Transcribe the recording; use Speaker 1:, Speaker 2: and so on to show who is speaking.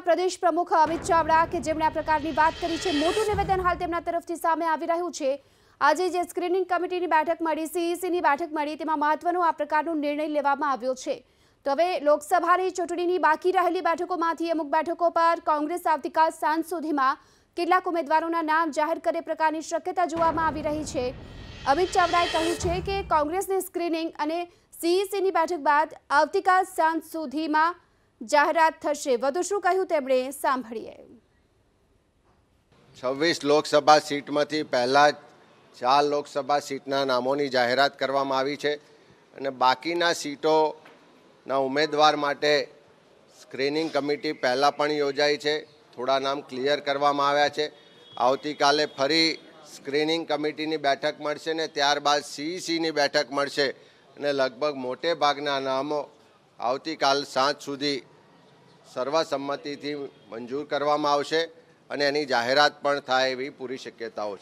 Speaker 1: પ્રદેશ પ્રમુખ અમિત ચાવડા કે જેમણે આ પ્રકારની વાત કરી છે, મોટું નિવેદન હાલ તેમના તરફથી સામે આવી રહ્યું છે। આજે જે સ્ક્રીનિંગ કમિટીની બેઠક મળી, સીઈસીની બેઠક મળી, તેમાં મહત્વનો આ પ્રકારનો નિર્ણય લેવામાં આવ્યો છે। તો હવે લોકસભાની ચૂંટણીની બાકી રહેલી બેઠકોમાંથી અમુક બેઠકો પર કોંગ્રેસ આવતીકાલ સાંજ સુધીમાં કેટલાક ઉમેદવારોના નામ જાહેર કરે પ્રકારની શક્યતા જોવામાં આવી રહી છે। અમિત ચાવડાએ કહ્યું છે કે કોંગ્રેસની સ્ક્રીનિંગ અને સીઈસીની બેઠક બાદ આવતીકાલ સાંજ સુધીમાં જાહેરાત થશે। વધુ શું કહ્યું તેમણે સાંભળીએ।
Speaker 2: 26 લોકસભા સીટમાંથી પહેલા 4 લોકસભા સીટના નામોની જાહેરાત કરવામાં આવી છે અને બાકીના સીટોના ઉમેદવાર માટે સ્ક્રીનિંગ કમિટી પહેલાં પણ યોજાઈ છે। થોડા નામ ક્લિયર કરવામાં આવ્યા છે। આવતીકાલે ફરી સ્ક્રીનિંગ કમિટીની બેઠક મળશે ને ત્યારબાદ સીઈસીની બેઠક મળશે અને લગભગ મોટે ભાગના નામો આવતીકાલ સાંજ સુધી સર્વસંમતિથી મંજૂર કરવામાં આવશે અને એની જાહેરાત પણ થાય એવી પૂરી શક્યતાઓ છે।